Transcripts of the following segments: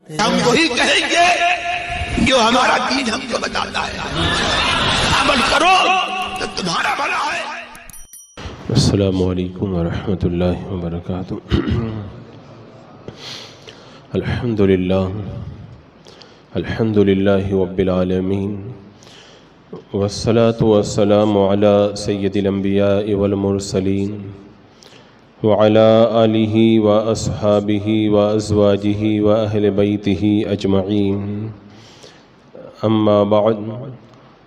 ہم وہی کہیں گے جو ہمارا دین ہم کو بتاتا ہے، عمل کرو تو تمہارا بھلا ہے۔ السلام علیکم ورحمۃ اللہ وبرکاتہ۔ الحمد للہ رب العالمین، والصلاة والسلام علی سید الانبیاء والمرسلین، وعلی آلہ واصحابہ وازواجہ واہل بیتہ اجمعین، اما بعد،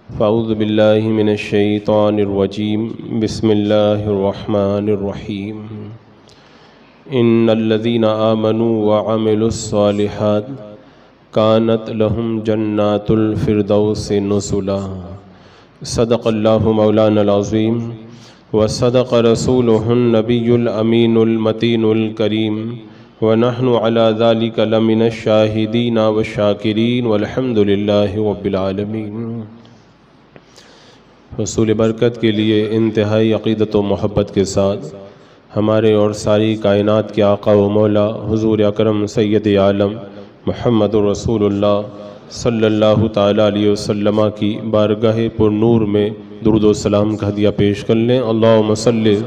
فاعوذ باللہ من الشیطان الرجیم، بسم اللہ الرحمن الرحیم۔ ان الذین آمنوا وعملوا الصالحات کانت لہم جنات الفردوس نزلا۔ صدق اللہ مولانا العظیم وصدق رسولہ النبی الامین المتین الکریم، ونحن علی ذلک لمن الشاہدین والشاکرین، والحمد للہ رب العالمین۔ حصول برکت کے لیے انتہائی عقیدت و محبت کے ساتھ ہمارے اور ساری کائنات کے آقا و مولا حضور اکرم سید عالم محمد رسول اللہ صلی اللہ تعالیٰ علیہ وسلم کی بارگاہ پر نور میں درود و سلام کا ہدیہ پیش کر لیں۔ اللہم صلی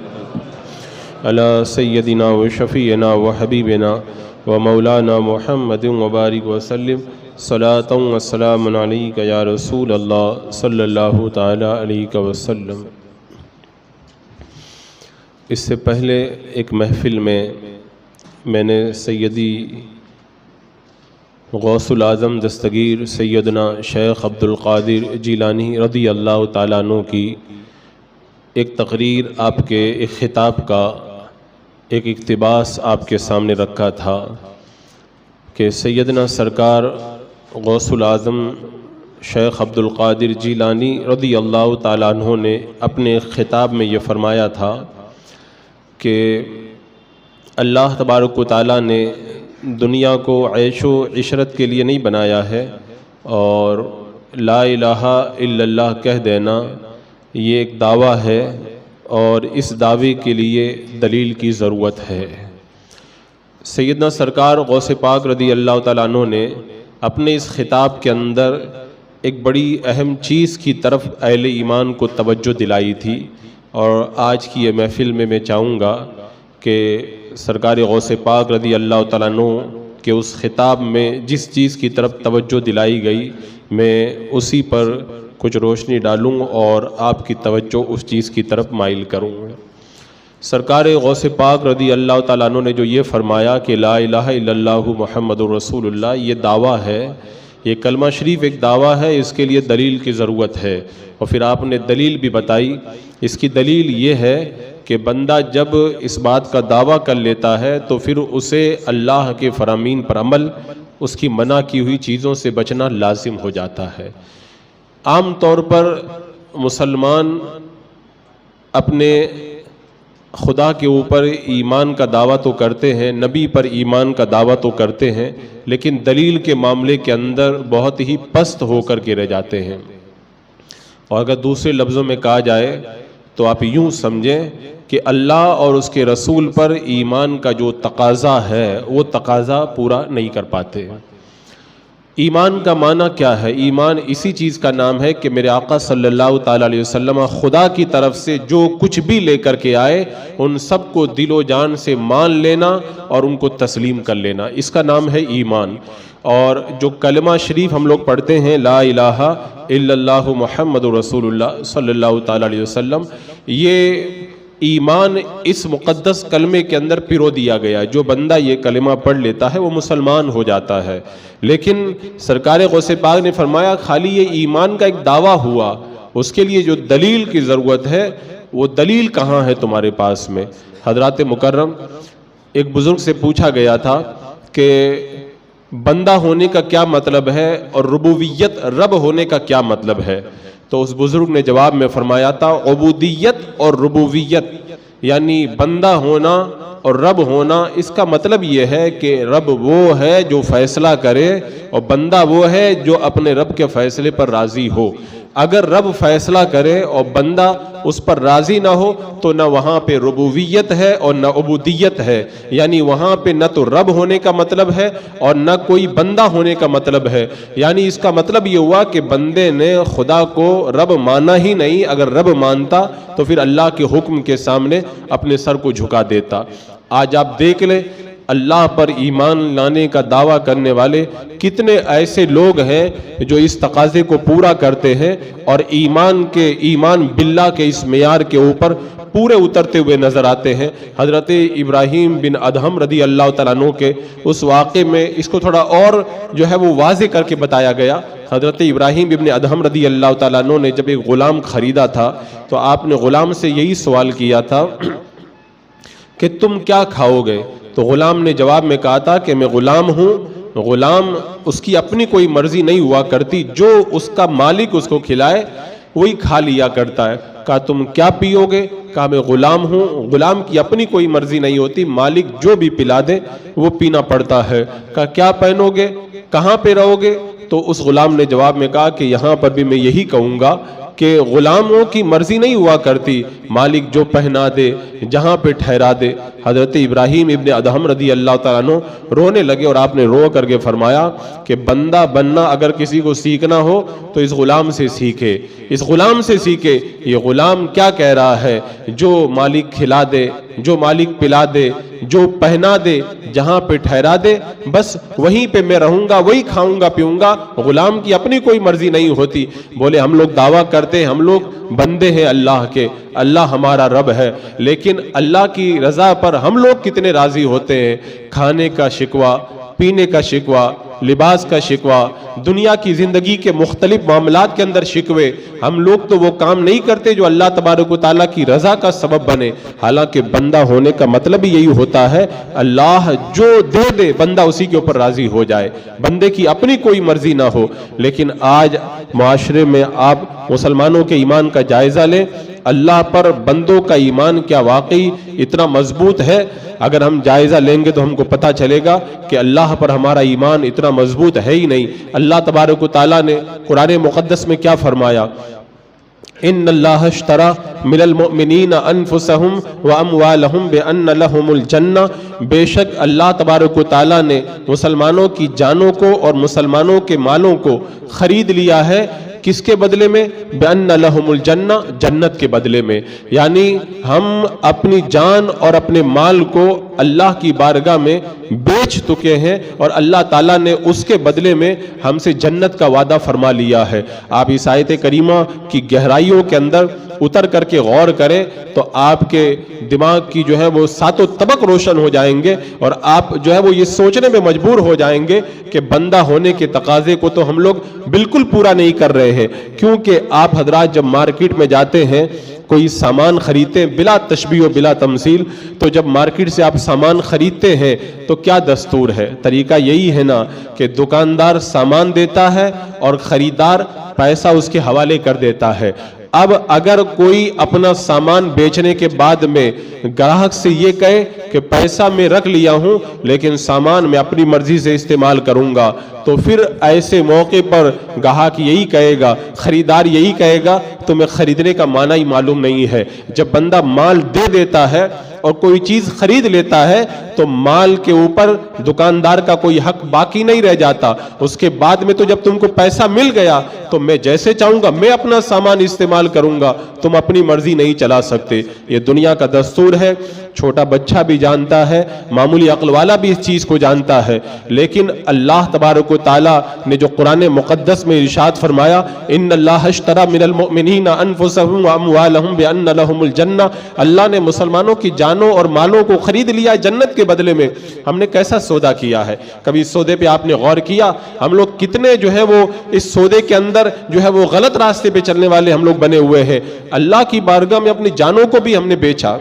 علی سیدنا و شفیعنا و حبیبنا و مولانا محمد وبارک وسلم، صلاۃ و سلام علیک یا رسول اللہ صلی اللہ تعالیٰ علیہ وسلم۔ اس سے پہلے ایک محفل میں نے سیدی غوث العظم دستگیر سیدنا شیخ عبدالقادر جیلانی رضی اللہ تعالیٰ عنہ کی ایک تقریر، آپ کے ایک خطاب کا ایک اقتباس آپ کے سامنے رکھا تھا کہ سیدنا سرکار غوث العظم شیخ عبدالقادر جیلانی رضی اللہ تعالیٰ عنہ نے اپنے خطاب میں یہ فرمایا تھا کہ اللہ تبارک و تعالیٰ نے دنیا کو عیش و عشرت کے لیے نہیں بنایا ہے، اور لا الہ الا اللہ کہہ دینا یہ ایک دعویٰ ہے، اور اس دعوے کے لیے دلیل کی ضرورت ہے۔ سیدنا سرکار غوث پاک رضی اللہ تعالیٰ عنہ نے اپنے اس خطاب کے اندر ایک بڑی اہم چیز کی طرف اہل ایمان کو توجہ دلائی تھی، اور آج کی یہ محفل میں چاہوں گا کہ سرکار غوث پاک رضی اللہ تعالیٰ عنہ کے اس خطاب میں جس چیز کی طرف توجہ دلائی گئی، میں اسی پر کچھ روشنی ڈالوں اور آپ کی توجہ اس چیز کی طرف مائل کروں۔ سرکار غوث پاک رضی اللہ تعالیٰ عنہ نے جو یہ فرمایا کہ لا الہ الا اللہ محمد رسول اللہ، یہ دعویٰ ہے، یہ کلمہ شریف ایک دعویٰ ہے، اس کے لیے دلیل کی ضرورت ہے۔ اور پھر آپ نے دلیل بھی بتائی۔ اس کی دلیل یہ ہے کہ بندہ جب اس بات کا دعویٰ کر لیتا ہے تو پھر اسے اللہ کے فرامین پر عمل، اس کی منع کی ہوئی چیزوں سے بچنا لازم ہو جاتا ہے۔ عام طور پر مسلمان اپنے خدا کے اوپر ایمان کا دعویٰ تو کرتے ہیں، نبی پر ایمان کا دعویٰ تو کرتے ہیں، لیکن دلیل کے معاملے کے اندر بہت ہی پست ہو کر کے رہ جاتے ہیں۔ اور اگر دوسرے لفظوں میں کہا جائے تو آپ یوں سمجھیں کہ اللہ اور اس کے رسول پر ایمان کا جو تقاضا ہے وہ تقاضا پورا نہیں کر پاتے۔ ایمان کا معنی کیا ہے؟ ایمان اسی چیز کا نام ہے کہ میرے آقا صلی اللہ تعالیٰ علیہ وسلم خدا کی طرف سے جو کچھ بھی لے کر کے آئے ان سب کو دل و جان سے مان لینا اور ان کو تسلیم کر لینا، اس کا نام ہے ایمان۔ اور جو کلمہ شریف ہم لوگ پڑھتے ہیں لا الہ الا اللہ محمد رسول اللہ صلی اللہ تعالیٰ علیہ وسلم، یہ ایمان اس مقدس کلمے کے اندر پیرو دیا گیا۔ جو بندہ یہ کلمہ پڑھ لیتا ہے وہ مسلمان ہو جاتا ہے۔ لیکن سرکار غوث پاک نے فرمایا خالی یہ ایمان کا ایک دعویٰ ہوا، اس کے لیے جو دلیل کی ضرورت ہے وہ دلیل کہاں ہے تمہارے پاس میں؟ حضرات مکرم، ایک بزرگ سے پوچھا گیا تھا کہ بندہ ہونے کا کیا مطلب ہے اور ربوبیت رب ہونے کا کیا مطلب ہے؟ تو اس بزرگ نے جواب میں فرمایا تھا عبودیت اور ربوبیت، یعنی بندہ ہونا اور رب ہونا، اس کا مطلب یہ ہے کہ رب وہ ہے جو فیصلہ کرے اور بندہ وہ ہے جو اپنے رب کے فیصلے پر راضی ہو۔ اگر رب فیصلہ کرے اور بندہ اس پر راضی نہ ہو تو نہ وہاں پہ ربوبیت ہے اور نہ عبودیت ہے، یعنی وہاں پہ نہ تو رب ہونے کا مطلب ہے اور نہ کوئی بندہ ہونے کا مطلب ہے، یعنی اس کا مطلب یہ ہوا کہ بندے نے خدا کو رب مانا ہی نہیں، اگر رب مانتا تو پھر اللہ کے حکم کے سامنے اپنے سر کو جھکا دیتا۔ آج آپ دیکھ لیں اللہ پر ایمان لانے کا دعویٰ کرنے والے کتنے ایسے لوگ ہیں جو اس تقاضے کو پورا کرتے ہیں اور ایمان باللہ کے اس معیار کے اوپر پورے اترتے ہوئے نظر آتے ہیں۔ حضرت ابراہیم بن ادہم رضی اللہ تعالیٰ عنہ کے اس واقعے میں اس کو تھوڑا اور جو ہے وہ واضح کر کے بتایا گیا۔ حضرت ابراہیم ابن ادہم رضی اللہ تعالیٰ عنہ نے جب ایک غلام خریدا تھا تو آپ نے غلام سے یہی سوال کیا تھا کہ تم کیا کھاؤ گے؟ تو غلام نے جواب میں کہا تھا کہ میں غلام ہوں، غلام اس کی اپنی کوئی مرضی نہیں ہوا کرتی، جو اس کا مالک اس کو کھلائے وہی کھا لیا کرتا ہے۔ کہا تم کیا پیو گے؟ کہا میں غلام ہوں، غلام کی اپنی کوئی مرضی نہیں ہوتی، مالک جو بھی پلا دے وہ پینا پڑتا ہے۔ کہا کیا پہنو گے؟ کہاں پہ رہو گے؟ تو اس غلام نے جواب میں کہا کہ یہاں پر بھی میں یہی کہوں گا کہ غلاموں کی مرضی نہیں ہوا کرتی، مالک جو پہنا دے جہاں پہ ٹھہرا دے۔ حضرت ابراہیم ابن ادہم رضی اللہ تعالیٰ عنہ رونے لگے اور آپ نے رو کر کے فرمایا کہ بندہ بننا اگر کسی کو سیکھنا ہو تو اس غلام سے سیکھے، اس غلام سے سیکھے۔ یہ غلام کیا کہہ رہا ہے؟ جو مالک کھلا دے، جو مالک پلا دے، جو پہنا دے، جہاں پہ ٹھہرا دے، بس وہیں پہ میں رہوں گا، وہی کھاؤں گا پیوں گا۔ غلام کی اپنی کوئی مرضی نہیں ہوتی۔ بولے ہم لوگ دعویٰ کرتے ہیں ہم لوگ بندے ہیں اللہ کے، اللہ ہمارا رب ہے، لیکن اللہ کی رضا پر ہم لوگ کتنے راضی ہوتے ہیں؟ کھانے کا شکوہ، پینے کا شکوہ، لباس کا شکوہ، دنیا کی زندگی کے مختلف معاملات کے اندر شکوے، ہم لوگ تو وہ کام نہیں کرتے جو اللہ تبارک و تعالیٰ کی رضا کا سبب بنے۔ حالانکہ بندہ ہونے کا مطلب یہی ہوتا ہے اللہ جو دے دے بندہ اسی کے اوپر راضی ہو جائے، بندے کی اپنی کوئی مرضی نہ ہو۔ لیکن آج معاشرے میں آپ مسلمانوں کے ایمان کا جائزہ لیں، اللہ پر بندوں کا ایمان کیا واقعی اتنا مضبوط ہے؟ اگر ہم جائزہ لیں گے تو ہم کو پتہ چلے گا کہ اللہ پر ہمارا ایمان اتنا مضبوط ہے ہی نہیں۔ اللہ تبارک و تعالیٰ نے قرآن مقدس میں کیا فرمایا؟ ان اللہ اشترى من المؤمنین انفسهم واموالهم بان لهم الجنہ، بے شک اللہ تبارک و تعالیٰ نے مسلمانوں کی جانوں کو اور مسلمانوں کے مالوں کو خرید لیا ہے۔ کس کے بدلے میں؟ بأن لهم الجنہ، جنت کے بدلے میں۔ یعنی ہم اپنی جان اور اپنے مال کو اللہ کی بارگاہ میں بیچ چکے ہیں اور اللہ تعالیٰ نے اس کے بدلے میں ہم سے جنت کا وعدہ فرما لیا ہے۔ آپ اس آیت کریمہ کی گہرائیوں کے اندر اتر کر کے غور کریں تو آپ کے دماغ کی جو ہے وہ ساتوں طبق روشن ہو جائیں گے اور آپ جو ہے وہ یہ سوچنے میں مجبور ہو جائیں گے کہ بندہ ہونے کے تقاضے کو تو ہم لوگ بالکل پورا نہیں کر رہے ہیں۔ کیونکہ آپ حضرات جب مارکیٹ میں جاتے ہیں کوئی سامان خریدتے ہیں، بلا تشبیہ و بلا تمثیل، تو جب مارکیٹ سے آپ سامان خریدتے ہیں تو کیا دستور ہے؟ طریقہ یہی ہے نا کہ دکاندار سامان دیتا ہے اور خریدار پیسہ اس کے حوالے کر دیتا ہے۔ اب اگر کوئی اپنا سامان بیچنے کے بعد میں گراہک سے یہ کہے کہ پیسہ میں رکھ لیا ہوں لیکن سامان میں اپنی مرضی سے استعمال کروں گا، تو پھر ایسے موقع پر گاہک یہی کہے گا، خریدار یہی کہے گا تمہیں خریدنے کا معنی ہی معلوم نہیں ہے۔ جب بندہ مال دے دیتا ہے اور کوئی چیز خرید لیتا ہے تو مال کے اوپر دکاندار کا کوئی حق باقی نہیں رہ جاتا۔ اس کے بعد میں تو جب تم کو پیسہ مل گیا تو میں جیسے چاہوں گا میں اپنا سامان استعمال کروں گا، تم اپنی مرضی نہیں چلا سکتے۔ یہ دنیا کا دستور ہے، چھوٹا بچہ بھی جانتا ہے، معمولی عقل والا بھی اس چیز کو جانتا ہے، لیکن اللہ تبارک و تعالیٰ نے جو قرآن مقدس میں ارشاد فرمایا ان اللہ اشتری من المؤمنین انفسهم واموالهم بان لهم الجنہ، اللہ نے مسلمانوں کی جانوں اور مالوں کو خرید لیا جنت کے بدلے میں۔ ہم نے کیسا سودا کیا ہے؟ کبھی اس سودے پہ آپ نے غور کیا؟ ہم لوگ کتنے جو ہے وہ اس سودے کے اندر جو ہے وہ غلط راستے پہ چلنے والے ہم لوگ بنے ہوئے ہیں۔ اللہ کی بارگاہ میں اپنی جانوں کو بھی ہم نے بیچا۔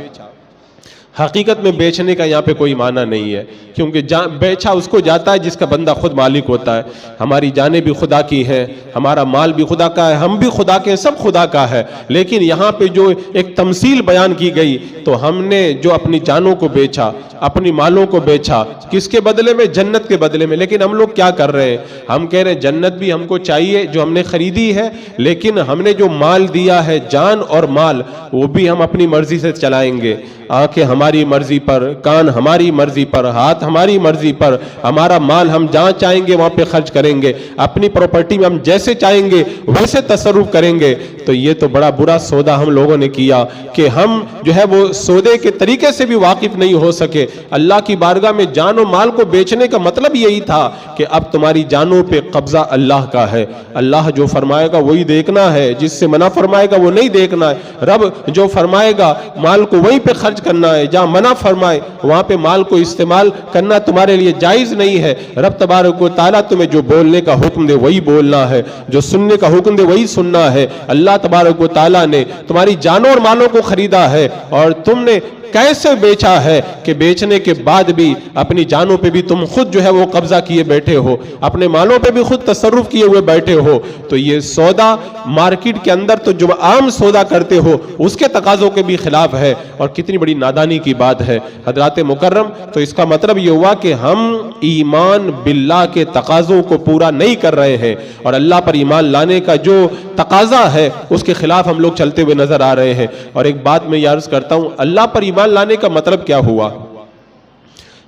حقیقت میں بیچنے کا یہاں پہ کوئی معنی نہیں ہے، کیونکہ بیچا اس کو جاتا ہے جس کا بندہ خود مالک ہوتا ہے۔ ہماری جانیں بھی خدا کی ہیں، ہمارا مال بھی خدا کا ہے، ہم بھی خدا کے ہیں، سب خدا کا ہے۔ لیکن یہاں پہ جو ایک تمثیل بیان کی گئی، تو ہم نے جو اپنی جانوں کو بیچا، اپنی مالوں کو بیچا، کس کے بدلے میں؟ جنت کے بدلے میں۔ لیکن ہم لوگ کیا کر رہے ہیں؟ ہم کہہ رہے ہیں جنت بھی ہم کو چاہیے جو ہم نے خریدی ہے، لیکن ہم نے جو مال دیا ہے، جان اور مال، وہ بھی ہم اپنی مرضی سے چلائیں گے۔ آنکھیں ہماری مرضی پر، کان ہماری مرضی پر، ہاتھ ہماری مرضی پر، ہمارا مال ہم جہاں چاہیں گے وہاں پہ خرچ کریں گے، اپنی پراپرٹی میں ہم جیسے چاہیں گے ویسے تصرف کریں گے۔ تو یہ تو بڑا برا سودا ہم لوگوں نے کیا کہ ہم جو ہے وہ سودے کے طریقے سے بھی واقف نہیں ہو سکے۔ اللہ کی بارگاہ میں جان و مال کو بیچنے کا مطلب یہی تھا کہ اب تمہاری جانوں پہ قبضہ اللہ کا ہے، اللہ جو فرمائے گا وہی دیکھنا ہے، جس سے منع فرمائے گا وہ نہیں دیکھنا ہے۔ رب جو فرمائے گا مال کو وہیں پہ خرچ کرنا ہے، جہاں منع فرمائے وہاں پہ مال کو استعمال کرنا تمہارے لیے جائز نہیں ہے۔ رب تبارک و تعالیٰ تمہیں جو بولنے کا حکم دے وہی بولنا ہے، جو سننے کا حکم دے وہی سننا ہے۔ اللہ تبارک و تعالیٰ نے تمہاری جانوں اور مالوں کو خریدا ہے، اور تم نے کیسے بیچا ہے کہ بیچنے کے بعد بھی اپنی جانوں پہ بھی تم خود جو ہے وہ قبضہ کیے بیٹھے ہو، اپنے مالوں پہ بھی خود تصرف کیے ہوئے بیٹھے ہو۔ تو یہ سودا مارکیٹ کے اندر تو جو عام سودا کرتے ہو اس کے تقاضوں کے بھی خلاف ہے، اور کتنی بڑی نادانی کی بات ہے حضرات مکرم۔ تو اس کا مطلب یہ ہوا کہ ہم ایمان باللہ کے تقاضوں کو پورا نہیں کر رہے ہیں، اور اللہ پر ایمان لانے کا جو تقاضا ہے اس کے خلاف ہم لوگ چلتے ہوئے نظر آ رہے ہیں۔ اور ایک بات میں یہ عرض کرتا ہوں، اللہ پر ایمان لانے کا مطلب کیا ہوا؟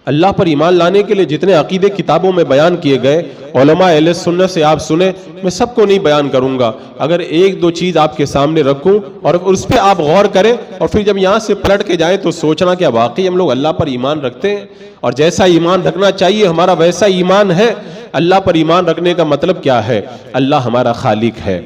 اللہ پر ایمان لانے کے لیے جتنے عقیدے کتابوں میں بیان کیے گئے، علماء اہل سنت سے آپ سنیں، میں سب کو نہیں بیان کروں گا، اگر ایک دو چیز آپ کے سامنے رکھوں اور اس پہ آپ غور کریں، اور پھر جب یہاں سے پلٹ کے جائیں تو سوچنا کہ واقعی ہم لوگ اللہ پر ایمان رکھتے ہیں، اور جیسا ایمان رکھنا چاہیے ہمارا ویسا ایمان ہے۔ اللہ پر ایمان رکھنے کا مطلب کیا ہے؟ اللہ ہمارا خالق ہے،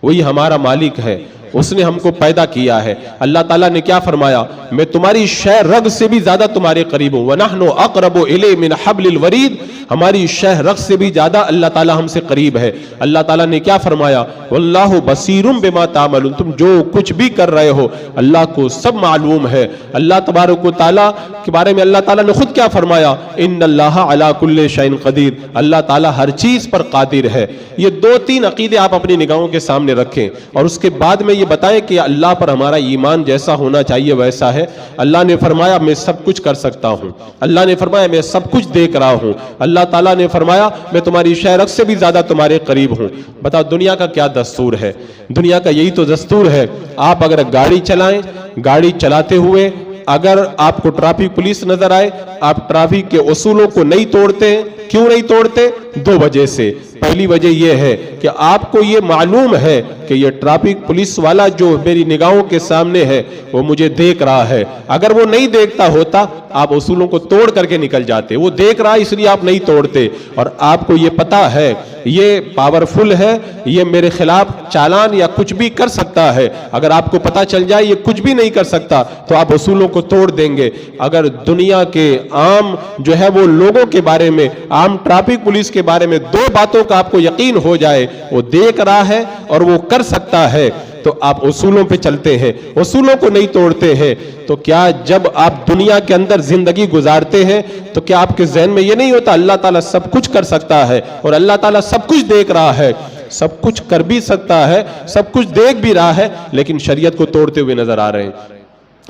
وہی ہمارا مالک ہے، اس نے ہم کو پیدا کیا ہے۔ اللہ تعالیٰ نے کیا فرمایا؟ میں تمہاری شہ رگ سے بھی زیادہ تمہارے قریب ہوں، وَنَحْنُ أَقْرَبُ إِلَيْهِ مِنْ حَبْلِ الْوَرِيدِ، ہماری شہ رگ سے بھی زیادہ اللہ تعالیٰ ہم سے قریب ہے۔ اللہ تعالیٰ نے کیا فرمایا؟ وَاللَّهُ بَصِيرٌ بِمَا تَعْمَلُونَ، تم جو کچھ بھی کر رہے ہو اللہ کو سب معلوم ہے۔ اللہ تبارک و تعالیٰ کے بارے میں اللہ تعالیٰ نے خود کیا فرمایا؟ إِنَّ اللَّهَ عَلَى كُلِّ شَيْءٍ قَدِيرٌ، اللہ تعالیٰ ہر چیز پر قادر ہے۔ یہ دو تین عقیدے آپ اپنی نگاہوں کے سامنے رکھیں، اور اس کے بعد میں یہ بتائیں کہ اللہ پر ہمارا ایمان جیسا ہونا چاہیے ویسا ہے۔ اللہ نے فرمایا میں سب کچھ کر سکتا ہوں، اللہ نے فرمایا میں سب کچھ دیکھ رہا ہوں، اللہ تعالیٰ نے فرمایا میں تمہاری شہ رگ سے بھی زیادہ تمہارے قریب ہوں۔ بتاؤ دنیا کا کیا دستور ہے؟ دنیا کا یہی تو دستور ہے، آپ اگر گاڑی چلائیں، گاڑی چلاتے ہوئے اگر آپ کو ٹریفک پولیس نظر آئے، آپ ٹریفک کے اصولوں کو نہیں توڑتے ہیں۔ کیوں نہیں توڑتے؟ دو وجہ سے۔ پہلی وجہ یہ ہے کہ آپ کو یہ معلوم ہے کہ یہ ٹریفک پولیس والا جو میری نگاہوں کے سامنے ہے وہ مجھے دیکھ رہا ہے، اگر وہ نہیں دیکھتا ہوتا آپ اصولوں کو توڑ کر کے نکل جاتے، وہ دیکھ رہا اس لیے آپ نہیں توڑتے، اور آپ کو یہ پتا ہے یہ پاورفل ہے، یہ میرے خلاف چالان یا کچھ بھی کر سکتا ہے، اگر آپ کو پتا چل جائے یہ کچھ بھی نہیں کر سکتا تو آپ اصولوں کو توڑ دیں گے۔ اگر دنیا کے عام جو ہے وہ لوگوں کے بارے میں، عام ٹریفک پولیس کے بارے میں دو باتوں کا آپ کو یقین ہو جائے، وہ دیکھ رہا ہے اور وہ کر سکتا ہے، تو آپ اصولوں پہ چلتے ہیں، اصولوں کو نہیں توڑتے ہیں۔ تو کیا جب آپ دنیا کے اندر زندگی گزارتے ہیں تو کیا آپ کے ذہن میں یہ نہیں ہوتا اللہ تعالیٰ سب کچھ کر سکتا ہے، اور اللہ تعالیٰ سب کچھ دیکھ رہا ہے، سب کچھ کر بھی سکتا ہے، سب کچھ دیکھ بھی رہا ہے، لیکن شریعت کو توڑتے ہوئے نظر آ رہے ہیں،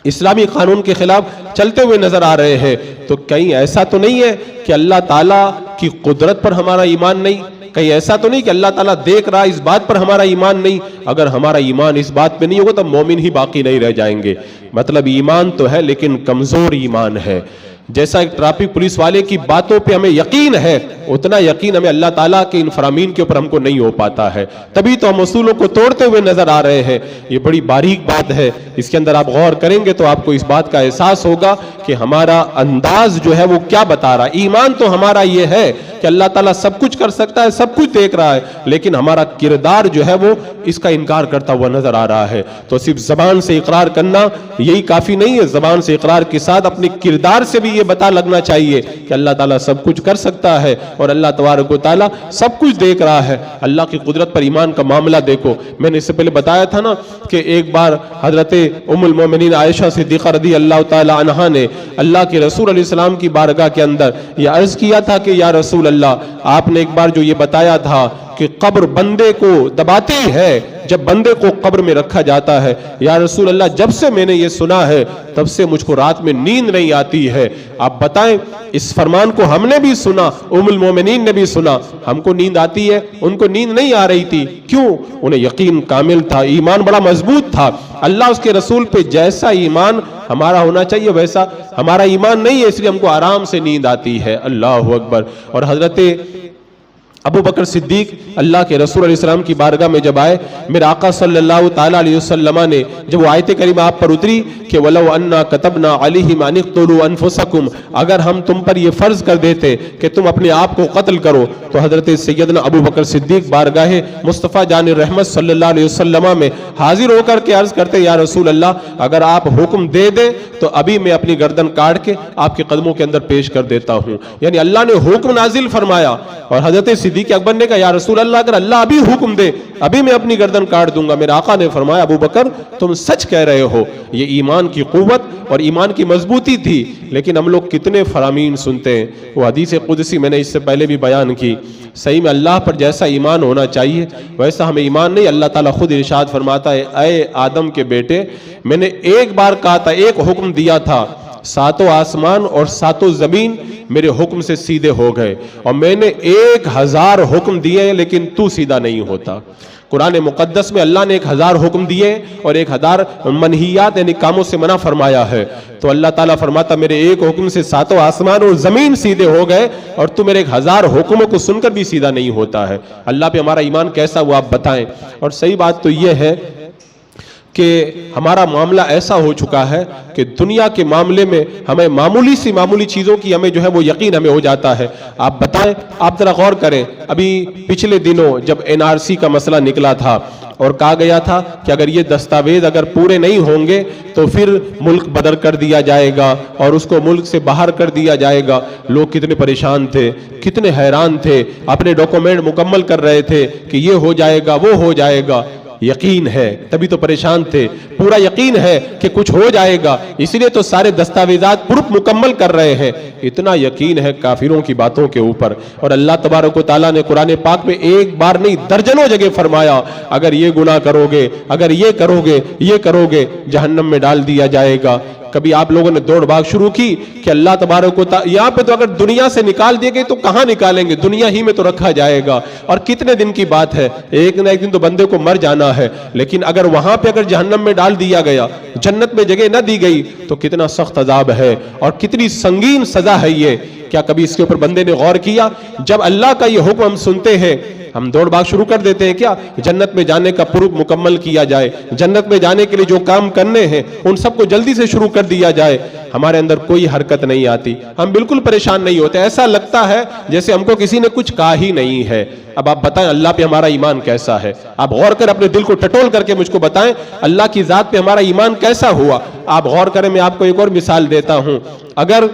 اسلامی قانون کے خلاف چلتے ہوئے نظر آ رہے ہیں؟ تو کہیں ایسا تو نہیں ہے کہ اللہ تعالیٰ کی قدرت پر ہمارا ایمان نہیں؟ کہیں ایسا تو نہیں کہ اللہ تعالیٰ دیکھ رہا اس بات پر ہمارا ایمان نہیں؟ اگر ہمارا ایمان اس بات پہ نہیں ہوگا تو مومن ہی باقی نہیں رہ جائیں گے۔ مطلب ایمان تو ہے لیکن کمزور ایمان ہے۔ جیسا ایک ٹریفک پولیس والے کی باتوں پہ ہمیں یقین ہے، اتنا یقین ہمیں اللہ تعالیٰ کے ان فرامین کے اوپر ہم کو نہیں ہو پاتا ہے، تبھی تو ہم اصولوں کو توڑتے ہوئے نظر آ رہے ہیں۔ یہ بڑی باریک بات ہے، اس کے اندر آپ غور کریں گے تو آپ کو اس بات کا احساس ہوگا کہ ہمارا انداز جو ہے وہ کیا بتا رہا ہے۔ ایمان تو ہمارا یہ ہے کہ اللہ تعالیٰ سب کچھ کر سکتا ہے، سب کچھ دیکھ رہا ہے، لیکن ہمارا کردار جو ہے وہ اس کا انکار کرتا ہوا نظر آ رہا ہے۔ تو صرف زبان سے اقرار کرنا یہی کافی نہیں ہے، زبان سے اقرار کے ساتھ اپنے کردار سے بھی یہ پتہ لگنا چاہیے کہ اللہ تعالیٰ سب کچھ کر سکتا ہے اور اللہ تبارک و تعالیٰ سب کچھ دیکھ رہا ہے. اللہ کی قدرت پر ایمان کا معاملہ دیکھو. میں نے اس سے پہلے بتایا تھا نا کہ ایک بار حضرت ام المومنین عائشہ صدیقہ رضی اللہ تعالی عنہا نے اللہ کے رسول علیہ السلام کی بارگاہ کے اندر یہ عرض کیا تھا کہ یا رسول اللہ، آپ نے ایک بار جو یہ بتایا تھا کہ قبر بندے کو دباتی ہے جب بندے کو قبر میں رکھا جاتا ہے، یا رسول اللہ جب سے میں نے یہ سنا ہے تب سے مجھ کو رات میں نیند نہیں آتی ہے. آپ بتائیں اس فرمان کو ہم نے بھی سنا، ام المومنین نے بھی سنا، ہم کو نیند آتی ہے، ان کو نیند نہیں آ رہی تھی. کیوں؟ انہیں یقین کامل تھا، ایمان بڑا مضبوط تھا. اللہ اس کے رسول پہ جیسا ایمان ہمارا ہونا چاہیے ویسا ہمارا ایمان نہیں ہے، اس لیے ہم کو آرام سے نیند آتی ہے. اللہ اکبر. اور حضرت ابو بکر صدیق اللہ کے رسول علیہ السلام کی بارگاہ میں جب آئے، میرے آقا صلی اللہ تعالیٰ علیہ وسلم نے جب وہ آیت کریمہ آپ پر اتری کہ وَلَوْ أَنَّا كَتَبْنَا عَلَيْهِمْ أَنِ اقْتُلُوا أَنفُسَكُمْ، اگر ہم تم پر یہ فرض کر دیتے کہ تم اپنے آپ کو قتل کرو، تو حضرت سیدنا ابو بکر صدیق بارگاہ مصطفیٰ جان رحمت صلی اللہ علیہ وسلم میں حاضر ہو کر کے عرض کرتے یا رسول اللہ اگر آپ حکم دے دیں تو ابھی میں اپنی گردن کاٹ کے آپ کے قدموں کے اندر پیش کر دیتا ہوں. یعنی اللہ نے حکم نازل فرمایا اور حضرت صدیق اکبر نے کہا یا رسول اللہ اگر اللہ ابھی حکم دے ابھی میں اپنی گردن کاٹ دوں گا. میرے آقا نے فرمایا ابو بکر تم سچ کہہ رہے ہو. یہ ایمان کی قوت اور ایمان کی مضبوطی تھی. لیکن ہم لوگ کتنے فرامین سنتے ہیں. وہ حدیث قدسی میں نے اس سے پہلے بھی بیان کی. صحیح میں اللہ پر جیسا ایمان ہونا چاہیے ویسا ہمیں ایمان نہیں. اللہ تعالیٰ خود ارشاد فرماتا ہے اے آدم کے بیٹے میں نے ایک بار کہا تھا، ایک حکم دیا تھا، ساتوں آسمان اور ساتوں زمین میرے حکم سے سیدھے ہو گئے، اور میں نے 1000 حکم دیے ہیں لیکن تو سیدھا نہیں ہوتا. قرآن مقدس میں اللہ نے 1000 حکم دیے اور 1000 منہیات یعنی کاموں سے منع فرمایا ہے. تو اللہ تعالیٰ فرماتا میرے ایک حکم سے ساتوں آسمان اور زمین سیدھے ہو گئے اور تو میرے 1000 حکموں کو سن کر بھی سیدھا نہیں ہوتا ہے. اللہ پہ ہمارا ایمان کیسا وہ آپ بتائیں. اور صحیح بات تو یہ ہے کہ ہمارا معاملہ ایسا ہو چکا ہے کہ دنیا کے معاملے میں ہمیں معمولی چیزوں کی ہمیں جو ہے وہ یقین ہمیں ہو جاتا ہے. آپ بتائیں، آپ ذرا غور کریں، ابھی پچھلے دنوں جب NRC کا مسئلہ نکلا تھا اور کہا گیا تھا کہ اگر یہ دستاویز اگر پورے نہیں ہوں گے تو پھر ملک بدر کر دیا جائے گا اور اس کو ملک سے باہر کر دیا جائے گا. لوگ کتنے پریشان تھے، کتنے حیران تھے، اپنے ڈاکومنٹ مکمل کر رہے تھے کہ یہ ہو جائے گا وہ ہو جائے گا. یقین ہے تبھی تو پریشان تھے، پورا یقین ہے کہ کچھ ہو جائے گا اس لیے تو سارے دستاویزات پورا مکمل کر رہے ہیں. اتنا یقین ہے کافروں کی باتوں کے اوپر. اور اللہ تبارک و تعالیٰ نے قرآن پاک میں ایک بار نہیں درجنوں جگہ فرمایا اگر یہ گناہ کرو گے، اگر یہ کرو گے جہنم میں ڈال دیا جائے گا. کبھی آپ لوگوں نے دوڑ بھاگ شروع کی کہ اللہ تبارک و تعالیٰ یہاں پہ تو اگر دنیا سے نکال دیے گئے تو کہاں نکالیں گے، دنیا ہی میں تو رکھا جائے گا. اور کتنے دن کی بات ہے، ایک نہ ایک دن تو بندے کو مر جانا ہے. لیکن اگر وہاں پہ اگر جہنم میں ڈال دیا گیا، جنت میں جگہ نہ دی گئی تو کتنا سخت عذاب ہے اور کتنی سنگین سزا ہے یہ. کیا کبھی اس کے اوپر بندے نے غور کیا؟ جب اللہ کا یہ حکم ہم سنتے ہیں ہم دوڑ بھاگ شروع کر دیتے ہیں کیا جنت میں جانے کا پروف مکمل کیا جائے، جنت میں جانے کے لیے جو کام کرنے ہیں ان سب کو جلدی سے شروع کر دیا جائے. ہمارے اندر کوئی حرکت نہیں آتی، ہم بالکل پریشان نہیں ہوتے. ایسا لگتا ہے جیسے ہم کو کسی نے کچھ کہا ہی نہیں ہے. اب آپ بتائیں اللہ پہ ہمارا ایمان کیسا ہے. آپ غور کر اپنے دل کو ٹٹول کر کے مجھ کو بتائیں اللہ کی ذات پہ ہمارا ایمان کیسا ہوا. آپ غور کریں، میں آپ کو ایک اور مثال دیتا ہوں. اگر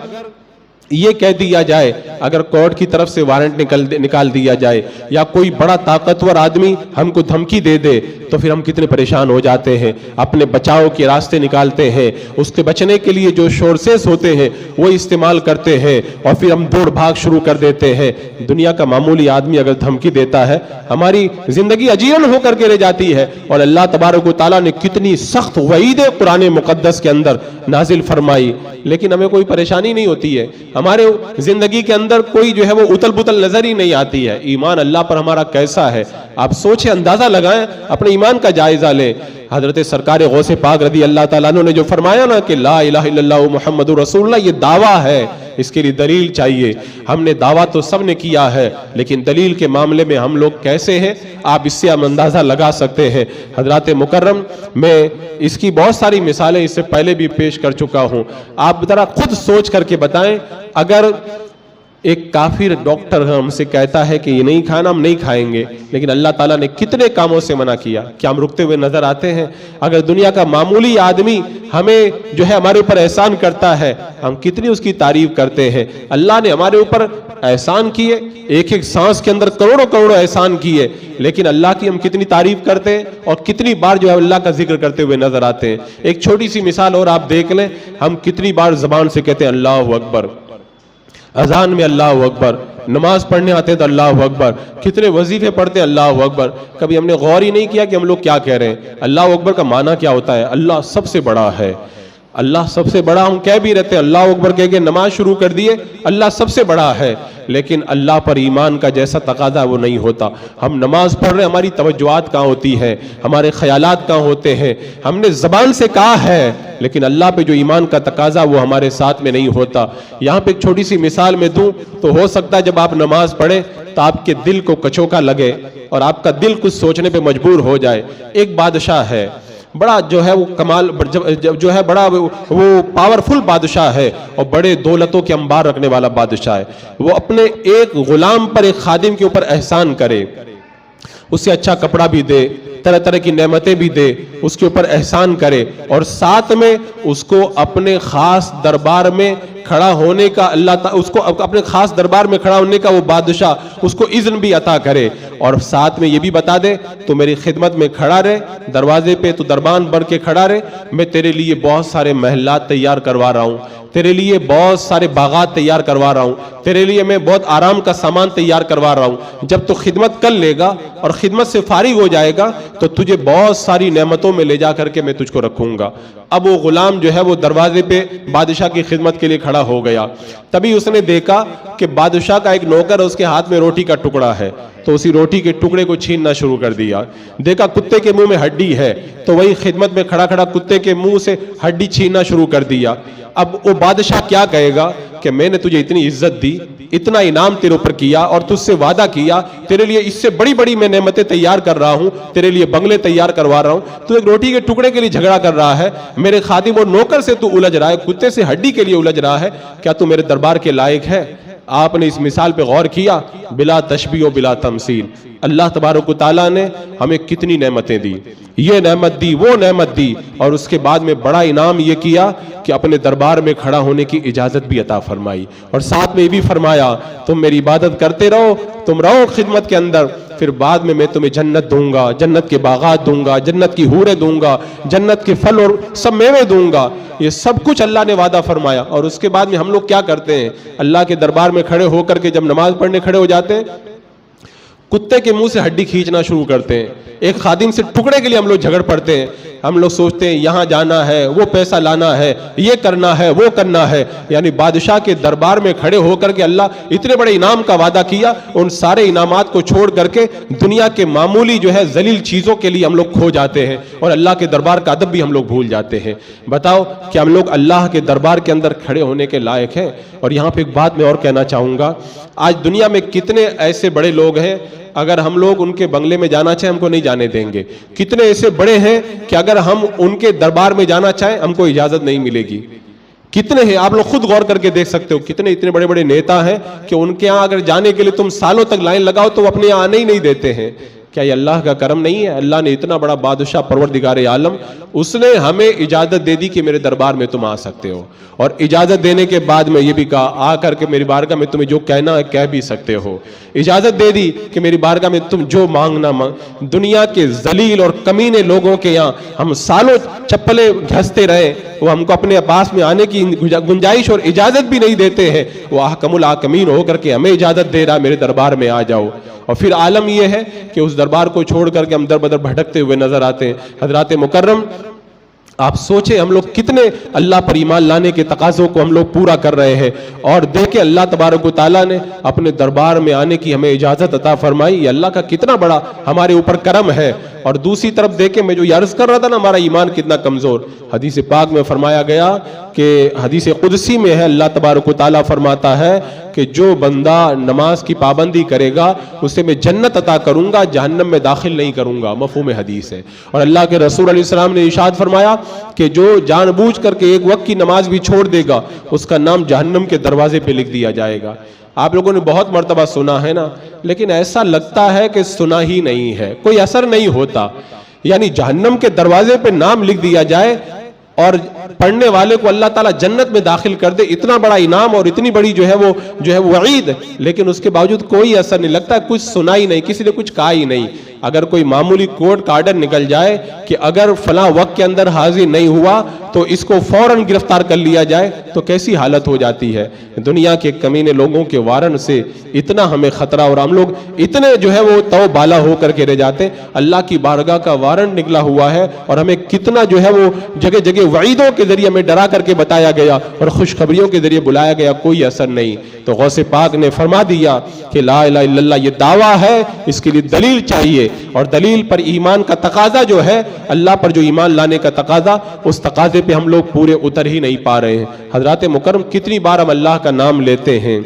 یہ کہہ دیا جائے، اگر کورٹ کی طرف سے وارنٹ نکال دیا جائے یا کوئی بڑا طاقتور آدمی ہم کو دھمکی دے دے تو پھر ہم کتنے پریشان ہو جاتے ہیں، اپنے بچاؤ کے راستے نکالتے ہیں، اس کے بچنے کے لیے جو سورسز ہوتے ہیں وہ استعمال کرتے ہیں اور پھر ہم دوڑ بھاگ شروع کر دیتے ہیں. دنیا کا معمولی آدمی اگر دھمکی دیتا ہے ہماری زندگی اجیرن ہو کر کے رہ جاتی ہے. اور اللہ تبارک و تعالیٰ نے کتنی سخت وعید قرآن مقدس کے اندر نازل فرمائی، لیکن ہمیں کوئی پریشانی نہیں ہوتی ہے. ہمارے زندگی کے اندر کوئی جو ہے وہ اتل پتل نظر ہی نہیں آتی ہے. ایمان اللہ پر ہمارا کیسا ہے آپ سوچیں، اندازہ لگائیں، اپنے ایمان کا جائزہ لیں. حضرت سرکار غوث پاک رضی اللہ تعالیٰ عنہ نے جو فرمایا نا کہ لا الہ الا اللہ محمد رسول اللہ، یہ دعویٰ ہے، اس کے لیے دلیل چاہیے. ہم نے دعویٰ تو سب نے کیا ہے لیکن دلیل کے معاملے میں ہم لوگ کیسے ہیں آپ اس سے ہم اندازہ لگا سکتے ہیں. حضرات مکرم، میں اس کی بہت ساری مثالیں اس سے پہلے بھی پیش کر چکا ہوں. آپ ذرا خود سوچ کر کے بتائیں، اگر ایک کافر ڈاکٹر ہم سے کہتا ہے کہ یہ نہیں کھانا، ہم نہیں کھائیں گے، لیکن اللہ تعالیٰ نے کتنے کاموں سے منع کیا، کیا ہم رکتے ہوئے نظر آتے ہیں؟ اگر دنیا کا معمولی آدمی ہمیں جو ہے ہمارے اوپر احسان کرتا ہے، ہم کتنی اس کی تعریف کرتے ہیں۔ اللہ نے ہمارے اوپر احسان کیے، ایک ایک سانس کے اندر کروڑوں کروڑوں احسان کیے، لیکن اللہ کی ہم کتنی تعریف کرتے ہیں اور کتنی بار جو ہے اللہ کا ذکر کرتے ہوئے نظر آتے ہیں۔ ایک چھوٹی سی مثال اور آپ دیکھ لیں، ہم کتنی بار زبان سے کہتے ہیں اللہ اکبر، اذان میں اللہ اکبر، نماز پڑھنے آتے ہیں تو اللہ اکبر، کتنے وظیفے پڑھتے ہیں اللہ اکبر۔ کبھی ہم نے غور ہی نہیں کیا کہ ہم لوگ کیا کہہ رہے ہیں۔ اللہ اکبر کا معنی کیا ہوتا ہے؟ اللہ سب سے بڑا ہے، اللہ سب سے بڑا ہم کہہ بھی رہتے ہیں، اللہ اکبر کہہ کے نماز شروع کر دیے، اللہ سب سے بڑا ہے، لیکن اللہ پر ایمان کا جیسا تقاضا وہ نہیں ہوتا۔ ہم نماز پڑھ رہے ہیں، ہماری توجہات کہاں ہوتی ہیں، ہمارے خیالات کہاں ہوتے ہیں؟ ہم نے زبان سے کہا ہے، لیکن اللہ پہ جو ایمان کا تقاضا وہ ہمارے ساتھ میں نہیں ہوتا۔ یہاں پہ ایک چھوٹی سی مثال میں دوں تو ہو سکتا ہے جب آپ نماز پڑھیں تو آپ کے دل کو کچوکا لگے اور آپ کا دل کچھ سوچنے پہ مجبور ہو جائے۔ ایک بادشاہ ہے، بڑا جو ہے وہ کمال جو ہے بڑا وہ پاورفل بادشاہ ہے اور بڑے دولتوں کے انبار رکھنے والا بادشاہ ہے۔ وہ اپنے ایک غلام پر، ایک خادم کے اوپر احسان کرے، اسے اچھا کپڑا بھی دے، طرح طرح کی نعمتیں بھی دے، اس کے اوپر احسان کرے، اور ساتھ میں اس کو اپنے خاص دربار میں کھڑا ہونے کا اس کو اپنے خاص دربار میں کھڑا ہونے کا وہ بادشاہ اس کو اذن بھی عطا کرے، اور ساتھ میں یہ بھی بتا دے تو میری خدمت میں کھڑا رہے، دروازے پہ تو دربان بن کے کھڑا رہے، میں تیرے لیے بہت سارے محلات تیار کروا رہا ہوں، تیرے لیے بہت سارے باغات تیار کروا رہا ہوں، تیرے لیے میں بہت آرام کا سامان تیار کروا رہا ہوں۔ جب تو خدمت کر لے گا اور خدمت سے فارغ ہو جائے گا تو تجھے بہت ساری نعمتوں میں لے جا کر کے میں تجھ کو رکھوں گا۔ اب وہ غلام جو ہے وہ دروازے پہ بادشاہ کی خدمت کے لیے کھڑا ہو گیا۔ تبھی اس نے دیکھا کہ بادشاہ کا ایک نوکر، اس کے ہاتھ میں روٹی کا ٹکڑا ہے، تو اسی روٹی کے ٹکڑے کو چھیننا شروع کر دیا۔ دیکھا کتے کے منہ میں ہڈی ہے، تو وہی خدمت میں کھڑا کھڑا کتے کے منہ سے ہڈی چھیننا شروع کر دیا۔ اب وہ بادشاہ کیا کہے گا کہ میں نے تجھے اتنی عزت دی، اتنا انعام تیرے اوپر کیا اور تجھ سے وعدہ کیا، تیرے لیے اس سے بڑی بڑی میں نعمتیں تیار کر رہا ہوں، تیرے لیے بنگلے تیار کروا رہا ہوں، تو ایک روٹی کے ٹکڑے کے لیے جھگڑا کر رہا ہے، میرے خادم اور نوکر سے تو الجھ رہا ہے، کتے سے ہڈی کے لیے الجھ رہا ہے، کیا تو میرے دربار کے لائق ہے؟ آپ نے اس مثال پہ غور کیا؟ بلا تشبیہ و بلا تمثیل اللہ تبارک و تعالیٰ نے ہمیں کتنی نعمتیں دی، یہ نعمت دی، وہ نعمت دی، اور اس کے بعد میں بڑا انعام یہ کیا کہ اپنے دربار میں کھڑا ہونے کی اجازت بھی عطا فرمائی، اور ساتھ میں یہ بھی فرمایا تم میری عبادت کرتے رہو، تم رہو خدمت کے اندر، پھر بعد میں تمہیں جنت دوں گا، جنت کے باغات دوں گا، جنت کی حوریں دوں گا، جنت کے پھل اور سب میوے دوں گا۔ یہ سب کچھ اللہ نے وعدہ فرمایا، اور اس کے بعد میں ہم لوگ کیا کرتے ہیں؟ اللہ کے دربار میں کھڑے ہو کر کے جب نماز پڑھنے کھڑے ہو جاتے ہیں، کتے کے منہ سے ہڈی کھینچنا شروع کرتے ہیں، ایک خادم سے ٹکڑے کے لیے ہم لوگ جھگڑ پڑتے ہیں، ہم لوگ سوچتے ہیں یہاں جانا ہے، وہ پیسہ لانا ہے، یہ کرنا ہے، وہ کرنا ہے، یعنی بادشاہ کے دربار میں کھڑے ہو کر کے اللہ اتنے بڑے انعام کا وعدہ کیا، ان سارے انعامات کو چھوڑ کر کے دنیا کے معمولی جو ہے ذلیل چیزوں کے لیے ہم لوگ کھو جاتے ہیں، اور اللہ کے دربار کا ادب بھی ہم لوگ بھول جاتے ہیں۔ بتاؤ کہ ہم لوگ اللہ کے دربار کے اندر کھڑے ہونے کے لائق ہیں؟ اور یہاں پہ ایک بات میں اور کہنا چاہوں گا، آج دنیا میں کتنے ایسے بڑے لوگ ہیں، اگر ہم لوگ ان کے بنگلے میں جانا چاہیں ہم کو نہیں جانے دیں گے، کتنے ایسے بڑے ہیں کہ اگر ہم ان کے دربار میں جانا چاہیں ہم کو اجازت نہیں ملے گی، کتنے ہیں آپ لوگ خود غور کر کے دیکھ سکتے ہو، کتنے اتنے بڑے بڑے نیتا ہیں کہ ان کے ہاں اگر جانے کے لیے تم سالوں تک لائن لگاؤ تو وہ اپنے یہاں آنے ہی نہیں دیتے ہیں۔ کیا یہ اللہ کا کرم نہیں ہے؟ اللہ نے اتنا بڑا بادشاہ پروردگار عالم، اس نے ہمیں اجازت دے دی کہ میرے دربار میں تم آ سکتے ہو، اور اجازت دینے کے بعد میں یہ بھی کہا آ کر کے میری بارگاہ میں تمہیں جو کہنا ہے کہہ بھی سکتے ہو، اجازت دے دی کہ میری بارگاہ میں تم جو مانگنا مانگ۔ دنیا کے ذلیل اور کمینے لوگوں کے یہاں ہم سالوں چپلیں گھستے رہے، وہ ہم کو اپنے پاس میں آنے کی گنجائش اور اجازت بھی نہیں دیتے ہیں، وہ احکم الحاکمین ہو کر کے ہمیں اجازت دے رہا میرے دربار میں آ جاؤ، اور پھر عالم یہ ہے کہ اس دربار کو چھوڑ کر کے ہم در بدر بھٹکتے ہوئے نظر آتے ہیں۔ حضرات مکرم، آپ سوچیں ہم لوگ کتنے اللہ پر ایمان لانے کے تقاضوں کو ہم لوگ پورا کر رہے ہیں، اور دیکھیں اللہ تبارک و تعالیٰ نے اپنے دربار میں آنے کی ہمیں اجازت عطا فرمائی، یہ اللہ کا کتنا بڑا ہمارے اوپر کرم ہے۔ اور دوسری طرف دیکھیں، میں جو یہ عرض کر رہا تھا نا ہمارا ایمان کتنا کمزور، حدیث پاک میں فرمایا گیا کہ حدیث قدسی میں ہے، اللہ تبارک و تعالیٰ فرماتا ہے کہ جو بندہ نماز کی پابندی کرے گا اسے میں جنت عطا کروں گا، جہنم میں داخل نہیں کروں گا، مفہوم حدیث ہے۔ اور اللہ کے رسول علیہ السلام نے ارشاد فرمایا کہ جو جان بوجھ کر کے ایک وقت کی نماز بھی چھوڑ دے گا اس کا نام جہنم کے دروازے پہ لکھ دیا جائے گا۔ آپ لوگوں نے بہت مرتبہ سنا ہے نا، لیکن ایسا لگتا ہے کہ سنا ہی نہیں ہے، کوئی اثر نہیں ہوتا. یعنی جہنم کے دروازے پہ نام لکھ دیا جائے اور پڑھنے والے کو اللہ تعالیٰ جنت میں داخل کر دے، اتنا بڑا انعام اور اتنی بڑی جو ہے وہ وعید، لیکن اس کے باوجود کوئی اثر نہیں لگتا، کچھ سنا ہی نہیں، کسی نے کچھ کہا ہی نہیں. اگر کوئی معمولی کوڈ کا آرڈر نکل جائے کہ اگر فلاں وقت کے اندر حاضر نہیں ہوا تو اس کو فوراً گرفتار کر لیا جائے تو کیسی حالت ہو جاتی ہے. دنیا کے کمینے لوگوں کے وارن سے اتنا ہمیں خطرہ، اور ہم لوگ اتنے جو ہے وہ تو بالا ہو کر کے رہ جاتے. اللہ کی بارگاہ کا وارنٹ نکلا ہوا ہے اور ہمیں کتنا جو ہے وہ جگہ جگہ وعیدوں کے ذریعے ہمیں ڈرا کر کے بتایا گیا اور خوشخبریوں کے ذریعے بلایا گیا، کوئی اثر نہیں. تو غوث پاک نے فرما دیا کہ لا الہ الا اللہ یہ دعویٰ ہے، اس کے لیے دلیل چاہیے، اور دلیل پر ایمان کا تقاضا جو ہے، اللہ پر جو ایمان لانے کا تقاضا، اس تقاضے پہ ہم لوگ پورے اتر ہی نہیں پا رہے ہیں. حضرات مکرم کتنی بار ہم اللہ کا نام لیتے ہیں،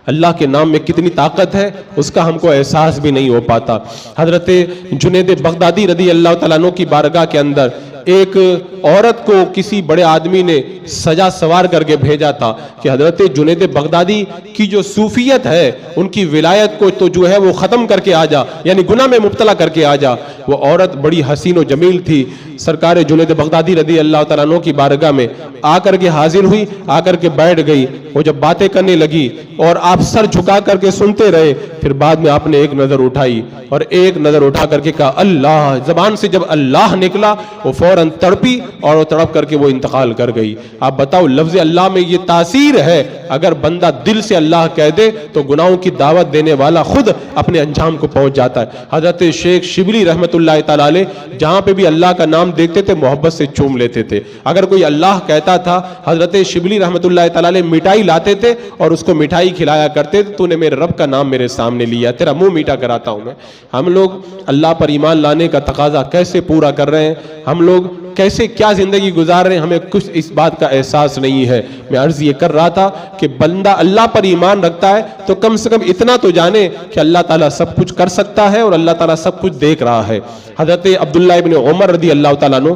اللہ کے نام میں کتنی طاقت ہے اس کا ہم کو احساس بھی نہیں ہو پاتا. حضرت جنید بغدادی رضی اللہ تعالیٰ عنہ کی بارگاہ کے اندر ایک عورت کو کسی بڑے آدمی نے سجا سوار کر کے بھیجا تھا کہ حضرت جنید بغدادی کی جو صوفیت ہے، ان کی ولایت کو تو جو ہے وہ ختم کر کے آ جا، یعنی گناہ میں مبتلا کر کے آ جا. وہ عورت بڑی حسین و جمیل تھی. سرکار جنید بغدادی رضی اللہ تعالیٰ عنہ کی بارگاہ میں آ کر کے حاضر ہوئی، آ کر کے بیٹھ گئی. وہ جب باتیں کرنے لگی اور آپ سر جھکا کر کے سنتے رہے، پھر بعد میں آپ نے ایک نظر اٹھائی اور ایک نظر اٹھا کر کے کہا اللہ. زبان سے جب اللہ نکلا وہ فوراً تڑپی اور وہ تڑپ کر کے وہ انتقال کر گئی. آپ بتاؤ لفظ اللہ میں یہ تاثیر ہے. اگر بندہ دل سے اللہ کہہ دے تو گناہوں کی دعوت دینے والا خود اپنے انجام کو پہنچ جاتا ہے. حضرت شیخ شبلی رحمت اللہ تعالی علیہ جہاں پہ بھی اللہ کا نام دیکھتے تھے محبت سے چوم لیتے تھے. اگر کوئی اللہ کہتا تھا حضرت شبلی رحمت اللہ تعالی علیہ مٹھائی لاتے تھے اور اس کو مٹھائی کھلایا کرتے تھے. تو نے میرے رب کا نام میرے سامنے لیا، تیرا منہ میٹھا کراتا ہوں میں. ہم لوگ اللہ پر ایمان لانے کا تقاضا کیسے پورا کر رہے ہیں، ہم لوگ کیسے کیا زندگی گزار رہے ہیں، ہمیں کچھ اس بات کا احساس نہیں ہے. میں عرض یہ کر رہا تھا کہ بندہ اللہ پر ایمان رکھتا ہے تو کم سے کم اتنا تو جانے کہ اللہ تعالیٰ سب کچھ کر سکتا ہے اور اللہ تعالیٰ سب کچھ دیکھ رہا ہے. حضرت عبداللہ ابن عمر رضی اللہ تعالیٰ عنہ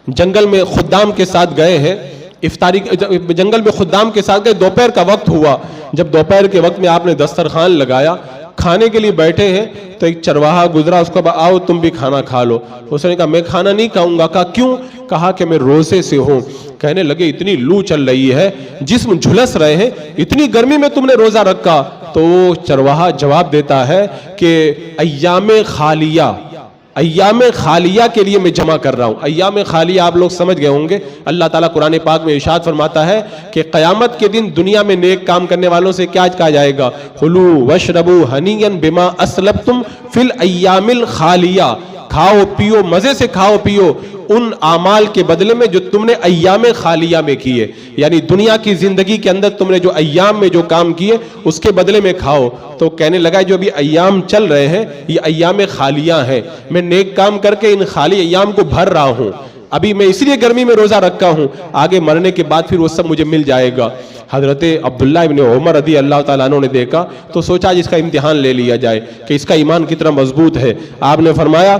جنگل میں خدام کے ساتھ گئے ہیں، افطاری جنگل میں خدام کے ساتھ گئے. دوپہر کا وقت ہوا. جب دوپہر کے وقت میں آپ نے دسترخوان لگایا، کھانے کے لیے بیٹھے ہیں تو ایک چرواہا گزرا، اس کو آؤ تم بھی کھانا کھا لو. اس نے کہا میں کھانا نہیں کھاؤں گا. کہا کیوں؟ کہا کہ میں روزے سے ہوں. کہنے لگے اتنی لو چل رہی ہے، جسم جھلس رہے ہیں، اتنی گرمی میں تم نے روزہ رکھا. تو وہ چرواہا جواب دیتا ہے کہ ایام خالیہ کے لیے میں جمع کر رہا ہوں. ایام خالیہ آپ لوگ سمجھ گئے ہوں گے. اللہ تعالیٰ قرآن پاک میں ارشاد فرماتا ہے کہ قیامت کے دن دنیا میں نیک کام کرنے والوں سے کیا کہا جائے گا؟ کُلُوا وَاشْرَبُوا ہَنِيًّا بِمَا أَسْلَفْتُمْ فِي الْأَيَّامِ الْخَالِيَةِ. کھاؤ پیو، مزے سے کھاؤ پیو ان اعمال کے بدلے میں جو تم نے ایام خالیہ میں کیے. یعنی دنیا کی زندگی کے اندر تم نے جو ایام میں جو کام کیے اس کے بدلے میں کھاؤ. تو کہنے لگا جو ابھی ایام چل رہے ہیں یہ ایام خالیہ ہیں، میں نیک کام کر کے ان خالی ایام کو بھر رہا ہوں. ابھی میں اس لیے گرمی میں روزہ رکھا ہوں، آگے مرنے کے بعد پھر وہ سب مجھے مل جائے گا. حضرت عبداللہ ابن عمر رضی اللہ تعالیٰ عنہ نے دیکھا تو سوچا جس کا امتحان لے لیا جائے کہ اس کا ایمان کتنا مضبوط ہے. آپ نے فرمایا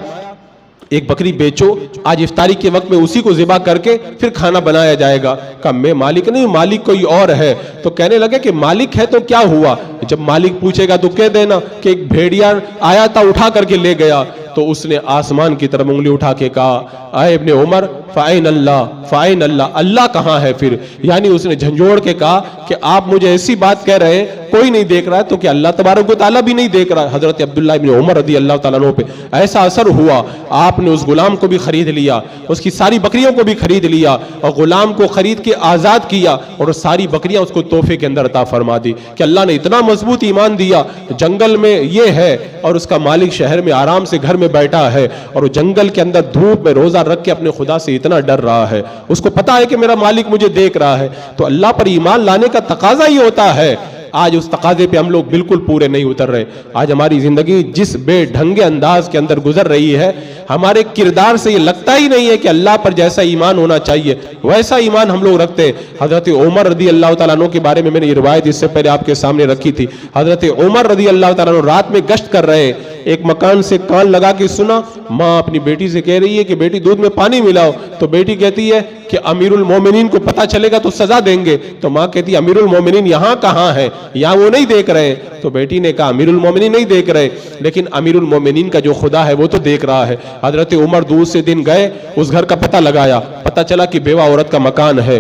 ایک بکری بیچو، آج افطاری کے وقت میں اسی کو ذبح کر کے پھر کھانا بنایا جائے گا. کہا میں مالک نہیں، مالک کوئی اور ہے. تو کہنے لگے کہ مالک ہے تو کیا ہوا؟ جب مالک پوچھے گا تو کہہ دینا کہ ایک بھیڑیا آیا تھا اٹھا کر کے لے گیا. تو اس نے آسمان کی طرف انگلی اٹھا کے کہا اے ابن عمر فائن اللہ فائن اللہ، اللہ کہاں ہے پھر؟ یعنی اس نے جھنجھوڑ کے کہا کہ آپ مجھے ایسی بات کہہ رہے ہیں کوئی نہیں دیکھ رہا ہے تو کہ اللہ تبارک و تعالیٰ بھی نہیں دیکھ رہا ہے. حضرت عبداللہ ابن عمر رضی اللہ تعالیٰ عنہ پہ ایسا اثر ہوا، آپ نے اس غلام کو بھی خرید لیا، اس کی ساری بکریوں کو بھی خرید لیا اور غلام کو خرید کے آزاد کیا اور ساری بکریاں اس کو تحفے کے اندر عطا فرما دی. کہ اللہ نے اتنا مضبوط ایمان دیا. جنگل میں یہ ہے اور اس کا مالک شہر میں آرام سے گھر میں بیٹھا ہے اور وہ جنگل کے اندر دھوپ میں روزہ رکھ کے اپنے خدا سے اتنا ڈر رہا ہے، اس کو پتا ہے کہ میرا مالک مجھے دیکھ رہا ہے. تو اللہ پر ایمان لانے کا تقاضا ہی ہوتا ہے. آج اس تقاضے پہ ہم لوگ بالکل پورے نہیں اتر رہے. آج ہماری زندگی جس بے ڈھنگے انداز کے اندر گزر رہی ہے، ہمارے کردار سے یہ لگتا ہی نہیں ہے کہ اللہ پر جیسا ایمان ہونا چاہیے ویسا ایمان ہم لوگ رکھتے ہیں. حضرت عمر رضی اللہ تعالیٰ عنہ کے بارے میں نے یہ روایت اس سے پہلے آپ کے سامنے رکھی تھی. حضرت عمر رضی اللہ تعالیٰ عنہ رات میں گشت کر رہے ہیں ایک مکان سے کان لگا کے سنا، ماں اپنی بیٹی سے کہہ رہی ہے کہ بیٹی دودھ میں پانی ملاؤ، تو بیٹی کہتی ہے کہ امیر المومنین کو پتہ چلے گا تو سزا دیں گے، تو ماں کہتی ہے امیر المومنین یہاں کہاں ہے، یہاں وہ نہیں دیکھ رہے، تو بیٹی نے کہا امیر المومنین نہیں دیکھ رہے، لیکن امیر المومنین کا جو خدا ہے وہ تو دیکھ رہا ہے۔ حضرت عمر دور سے دن گئے، اس گھر کا پتہ لگایا، پتہ چلا کہ بیوہ عورت کا مکان ہے،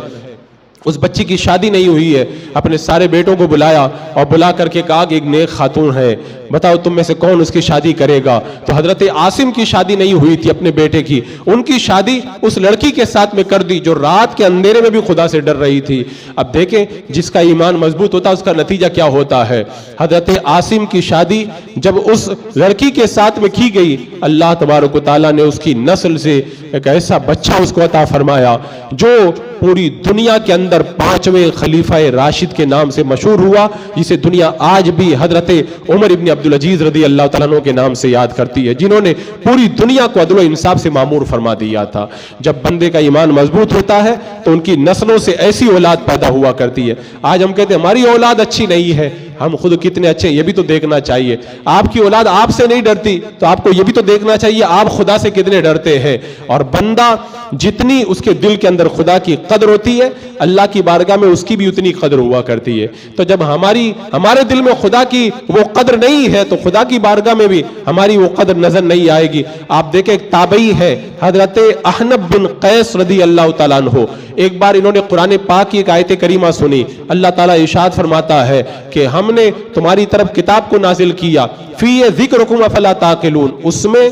اس بچی کی شادی نہیں ہوئی ہے، اپنے سارے بیٹوں کو بلایا اور بلا کر کے کہا کہ ایک نیک خاتون ہے، بتاؤ تم میں سے کون اس کی شادی کرے گا؟ تو حضرت عاصم کی شادی نہیں ہوئی تھی اپنے بیٹے کی، ان کی شادی اس لڑکی کے ساتھ میں کر دی جو رات کے اندھیرے میں بھی خدا سے ڈر رہی تھی۔ اب دیکھیں جس کا ایمان مضبوط ہوتا ہے اس کا نتیجہ کیا ہوتا ہے۔ حضرت عاصم کی شادی جب اس لڑکی کے ساتھ میں کی گئی، اللہ تبارک و تعالیٰ نے اس کی نسل سے ایک ایسا بچہ اس کو عطا فرمایا جو پوری دنیا کے اندر 5ویں خلیفہ راشد کے نام سے مشہور ہوا، جسے دنیا آج بھی حضرت عمر ابن عبدالعزیز رضی اللہ تعالیٰ عنہ کے نام سے یاد کرتی ہے، جنہوں نے پوری دنیا کو عدل و انصاف سے معمور فرما دیا تھا۔ جب بندے کا ایمان مضبوط ہوتا ہے تو ان کی نسلوں سے ایسی اولاد پیدا ہوا کرتی ہے۔ آج ہم کہتے ہیں ہماری اولاد اچھی نہیں ہے، ہم خود کتنے اچھے، یہ بھی تو دیکھنا چاہیے۔ آپ کی اولاد آپ سے نہیں ڈرتی تو آپ کو یہ بھی تو دیکھنا چاہیے آپ خدا سے کتنے ڈرتے ہیں۔ اور بندہ جتنی اس کے دل کے اندر خدا کی قدر ہوتی ہے، اللہ کی بارگاہ میں اس کی بھی اتنی قدر ہوا کرتی ہے۔ تو جب ہمارے دل میں خدا کی وہ قدر نہیں ہے تو خدا کی بارگاہ میں بھی ہماری وہ قدر نظر نہیں آئے گی۔ آپ دیکھیں ایک تابعی ہے حضرت احنف بن قیس رضی اللہ تعالیٰ عنہ، ایک بار انہوں نے قرآن پاک کی ایک آیت کریمہ سنی، اللہ تعالیٰ ارشاد فرماتا ہے کہ ہم نے تمہاری طرف کتاب کو نازل کیا، فی ذکرکم افلا تعقلون، اس میں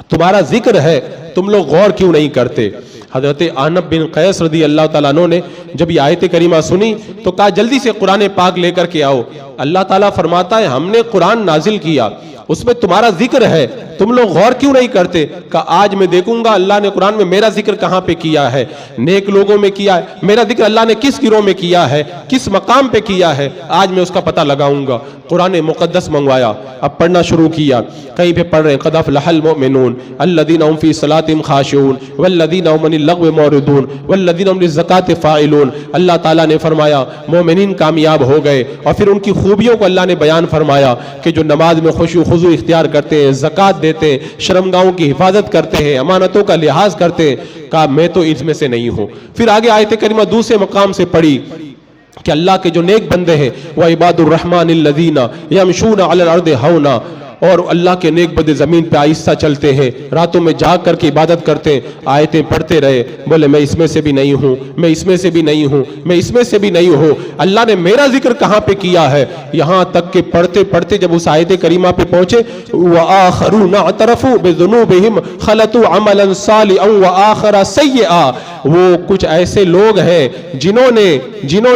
تمہارا ذکر ہے، تم لوگ غور کیوں نہیں کرتے؟ حضرت احنف بن قیس رضی اللہ تعالیٰ عنہ نے جب یہ آیت کریمہ سنی تو کہا جلدی سے قرآن پاک لے کر کے آؤ۔ اللہ تعالیٰ فرماتا ہے ہم نے قرآن نازل کیا، اس میں تمہارا ذکر ہے، تم لوگ غور کیوں نہیں کرتے؟ کہ آج میں دیکھوں گا اللہ نے قرآن میں میرا ذکر کہاں پہ کیا ہے، نیک لوگوں میں کیا ہے، میرا ذکر اللہ نے کس گروہ میں کیا ہے، کس مقام پہ کیا ہے، آج میں اس کا پتہ لگاؤں گا۔ قرآن مقدس منگوایا، اب پڑھنا شروع کیا، کہیں پہ پڑھ رہے ہیں قد افلح المؤمنون الذین هم فی صلاتهم خاشعون والذین هم عن اللغو معرضون والذین هم للزکاة فاعلون۔ اللہ تعالیٰ نے فرمایا مومنین کامیاب ہو گئے، اور پھر ان کی خوبیوں کو اللہ نے بیان فرمایا کہ جو نماز میں خشوع خضوع اختیار کرتے ہیں، زکوٰۃ دیتے ہیں، شرمگاہوں کی حفاظت کرتے ہیں، امانتوں کا لحاظ کرتے ہیں، کہا میں تو اس میں سے نہیں ہوں۔ پھر آگے آیت کریمہ دوسرے مقام سے پڑھی کہ اللہ کے جو نیک بندے ہیں وعباد الرحمن الذین یمشون علی الارض ہونا، اور اللہ کے نیک بندے زمین پہ آہستہ چلتے ہیں، راتوں میں جاگ کر کے عبادت کرتے ہیں، آیتیں پڑھتے رہے، بولے میں اس میں سے بھی نہیں ہوں، میں اس میں سے بھی نہیں ہوں، میں اس میں سے بھی نہیں ہوں۔ اللہ نے میرا ذکر کہاں پہ کیا ہے؟ یہاں تک کہ پڑھتے پڑھتے جب اس آیت کریمہ پہ پہنچے وآخرون اعترفوا بذنوبہم خلطوا عملا صالحا وآخر سیئا، وہ کچھ ایسے لوگ ہیں جنہوں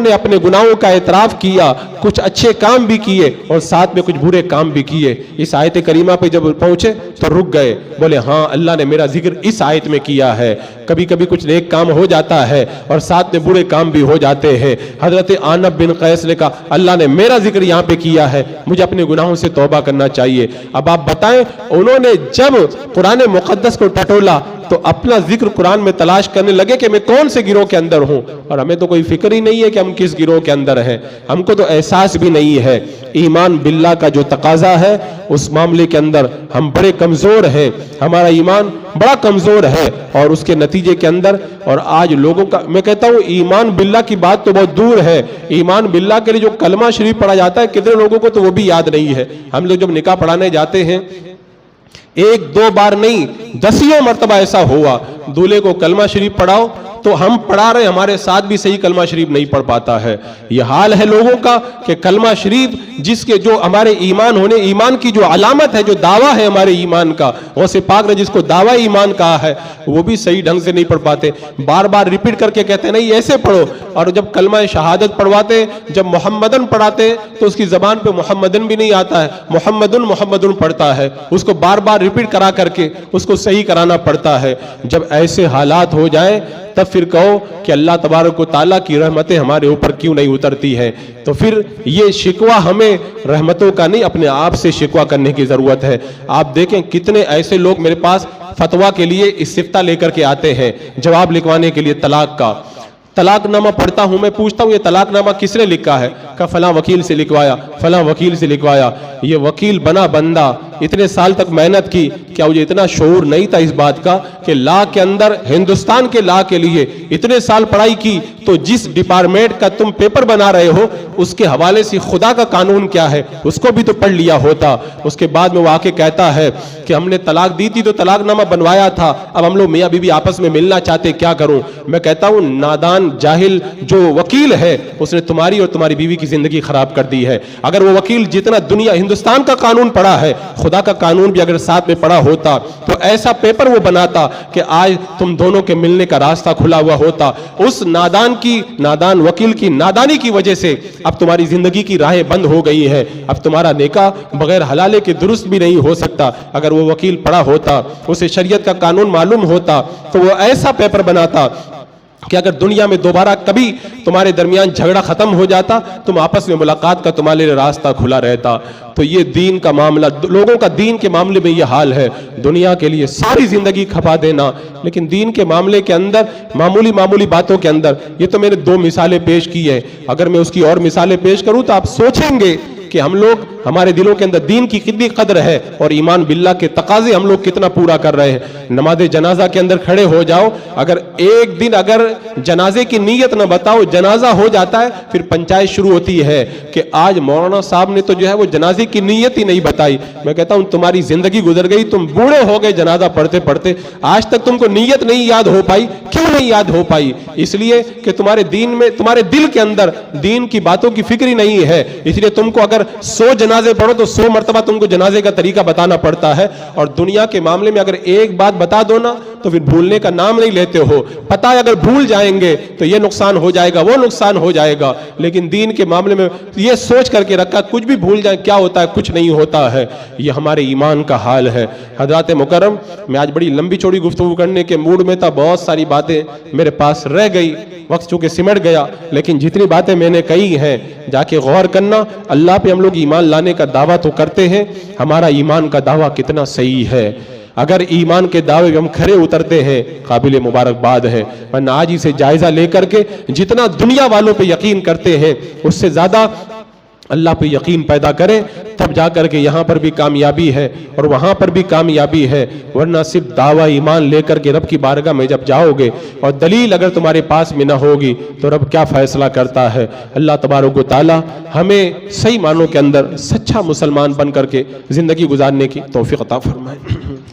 نے اپنے گناہوں کا اعتراف کیا، کچھ اچھے کام بھی کیے اور ساتھ میں کچھ برے کام بھی کیے۔ اس آیت کریمہ پہ جب پہنچے تو رک گئے، بولے ہاں اللہ نے میرا ذکر اس آیت میں کیا ہے۔ کبھی کبھی کچھ نیک کام ہو جاتا ہے اور ساتھ میں برے کام بھی ہو جاتے ہیں۔ حضرت احنف بن قیس نے کہا اللہ نے میرا ذکر یہاں پہ کیا ہے، مجھے اپنے گناہوں سے توبہ کرنا چاہیے۔ اب آپ بتائیں انہوں نے جب قرآن مقدس کو ٹٹولا تو اپنا ذکر قرآن میں تلاش کرنے لگے کہ میں کون سے گروہ کے اندر ہوں، اور ہمیں تو کوئی فکر ہی نہیں ہے کہ ہم کس گروہ کے اندر ہیں، ہم کو تو احساس بھی نہیں ہے۔ ایمان باللہ کا جو تقاضا ہے اس معاملے کے اندر ہم بڑے کمزور ہیں، ہمارا ایمان بڑا کمزور ہے، اور اس کے نتیجے کے اندر اور آج لوگوں کا، میں کہتا ہوں ایمان باللہ کی بات تو بہت دور ہے، ایمان باللہ کے لیے جو کلمہ شریف پڑھا جاتا ہے کتنے لوگوں کو تو وہ بھی یاد نہیں ہے۔ ہم لوگ جب نکاح پڑھانے جاتے ہیں ایک دو بار نہیں 10 مرتبہ ایسا ہوا، دولہے کو کلمہ شریف پڑھاؤ تو ہم پڑھا رہے ہمارے ساتھ بھی صحیح کلمہ شریف نہیں پڑھ پاتا ہے۔ یہ حال ہے لوگوں کا کہ کلمہ شریف جس کے جو ہمارے ایمان ہونے، ایمان کی جو علامت ہے، جو دعویٰ ہے ہمارے ایمان کا، غوث پاک نے جس کو دعویٰ ایمان کہا ہے وہ بھی صحیح ڈھنگ سے نہیں پڑھ پاتے، بار بار ریپیٹ کر کے کہتے ہیں نہیں ایسے پڑھو، اور جب کلمہ شہادت پڑھواتے جب محمدن پڑھاتے تو اس کی زبان پہ محمدن بھی نہیں آتا ہے، محمدن پڑھتا ہے، اس کو بار بار ریپیٹ کرا کر کے اس کو صحیح کرانا پڑتا ہے۔ جب ایسے حالات ہو جائیں تب پھر کہو کہ اللہ تبارک و تعالیٰ کی رحمتیں ہمارے اوپر کیوں نہیں اترتی ہیں؟ تو پھر یہ شکوہ ہمیں رحمتوں کا نہیں اپنے آپ سے شکوہ کرنے کی ضرورت ہے۔ آپ دیکھیں کتنے ایسے لوگ میرے پاس فتویٰ کے لیے استفتاء لے کر کے آتے ہیں، جواب لکھوانے کے لیے طلاق کا۔ طلاق نامہ پڑھتا ہوں، میں پوچھتا ہوں یہ طلاق نامہ کس نے لکھا ہے؟ کہ فلاں وکیل سے لکھوایا، فلاں وکیل سے لکھوایا۔ یہ وکیل بنا بندہ اتنے سال تک محنت کی، کیا مجھے اتنا شعور نہیں تھا اس بات کا کہ لا کے اندر، ہندوستان کے لا کے لیے اتنے سال پڑھائی کی تو جس ڈپارٹمنٹ کا تم پیپر بنا رہے ہو اس کے حوالے سے خدا کا قانون کیا ہے اس کو بھی تو پڑھ لیا ہوتا۔ اس کے بعد میں وہ آ کے کہتا ہے کہ ہم نے طلاق دی تھی تو طلاق نامہ بنوایا تھا، اب ہم لوگ میاں بیوی آپس میں ملنا چاہتے، کیا کروں؟ میں کہتا ہوں نادان جاہل جو وکیل ہے اس نے تمہاری اور تمہاری بیوی کی زندگی خراب کر دی ہے۔ اگر وہ وکیل جتنا دنیا ہندوستان کا قانون پڑھا ہے، خدا کا قانون بھی اگر ساتھ میں پڑھا ہوتا تو ایسا پیپر وہ بناتا کہ آج تم دونوں کے ملنے کا راستہ کھلا ہوا ہوتا۔ اس نادان وکیل کی نادانی کی وجہ سے اب تمہاری زندگی کی راہیں بند ہو گئی ہے، اب تمہارا نکاح بغیر حلالے کے درست بھی نہیں ہو سکتا۔ اگر وہ وکیل پڑھا ہوتا، اسے شریعت کا قانون معلوم ہوتا تو وہ ایسا پیپر بناتا کہ اگر دنیا میں دوبارہ کبھی تمہارے درمیان جھگڑا ختم ہو جاتا، تم آپس میں ملاقات کا تمہارے لیے راستہ کھلا رہتا۔ تو یہ دین کا معاملہ، لوگوں کا دین کے معاملے میں یہ حال ہے، دنیا کے لیے ساری زندگی کھپا دینا، لیکن دین کے معاملے کے اندر معمولی باتوں کے اندر، یہ تو میں نے 2 مثالیں پیش کی ہیں، اگر میں اس کی اور مثالیں پیش کروں تو آپ سوچیں گے کہ ہم لوگ، ہمارے دلوں کے اندر دین کی کتنی قدر ہے اور ایمان باللہ کے تقاضے ہم لوگ کتنا پورا کر رہے ہیں۔ نماز جنازہ کے اندر کھڑے ہو جاؤ، اگر ایک دن اگر جنازے کی نیت نہ بتاؤ، جنازہ ہو جاتا ہے، پھر پنچایت شروع ہوتی ہے کہ آج مولانا صاحب نے تو جو ہے وہ جنازے کی نیت ہی نہیں بتائی۔ میں کہتا ہوں تمہاری زندگی گزر گئی، تم بوڑھے ہو گئے جنازہ پڑھتے پڑھتے، آج تک تم کو نیت نہیں یاد ہو پائی۔ کیوں نہیں یاد ہو پائی؟ اس لیے کہ تمہارے دین میں، تمہارے دل کے اندر دین کی باتوں کی فکر ہی نہیں ہے۔ اس لیے تم کو اگر 100 جنازے پڑھو تو 100 مرتبہ تم کو جنازے کا طریقہ بتانا پڑتا ہے، اور دنیا کے معاملے میں اگر ایک بات بتا دو نا تو پھر بھولنے کا نام نہیں لیتے ہو۔ پتہ ہے اگر بھول جائیں گے تو یہ نقصان ہو جائے گا، وہ نقصان ہو جائے گا، لیکن دین کے معاملے میں یہ سوچ کر کے رکھا کچھ بھی بھول جائیں کیا ہوتا ہے؟ کچھ نہیں ہوتا ہے۔ یہ ہمارے ایمان کا حال ہے۔ حضرات مکرم، میں آج بڑی لمبی چوڑی گفتگو کرنے کے موڈ میں تھا، بہت ساری باتیں میرے پاس رہ گئی، وقت چونکہ سمٹ گیا، لیکن جتنی باتیں میں نے کہی ہیں جا کے غور کرنا۔ اللہ پہ ہم لوگ ایمان لانے کا دعویٰ تو کرتے ہیں، ہمارا ایمان کا دعویٰ کتنا صحیح ہے؟ اگر ایمان کے دعوے پہ ہم کھرے اترتے ہیں، قابل مبارکباد ہے، ورنہ آج اسے جائزہ لے کر کے جتنا دنیا والوں پہ یقین کرتے ہیں اس سے زیادہ اللہ پہ یقین پیدا کریں، تب جا کر کے یہاں پر بھی کامیابی ہے اور وہاں پر بھی کامیابی ہے۔ ورنہ صرف دعویٰ ایمان لے کر کے رب کی بارگاہ میں جب جاؤ گے اور دلیل اگر تمہارے پاس میں نہ ہوگی تو رب کیا فیصلہ کرتا ہے؟ اللہ تبارک و تعالی ہمیں صحیح معنوں کے اندر سچا مسلمان بن کر کے زندگی گزارنے کی توفیق عطا فرمائے۔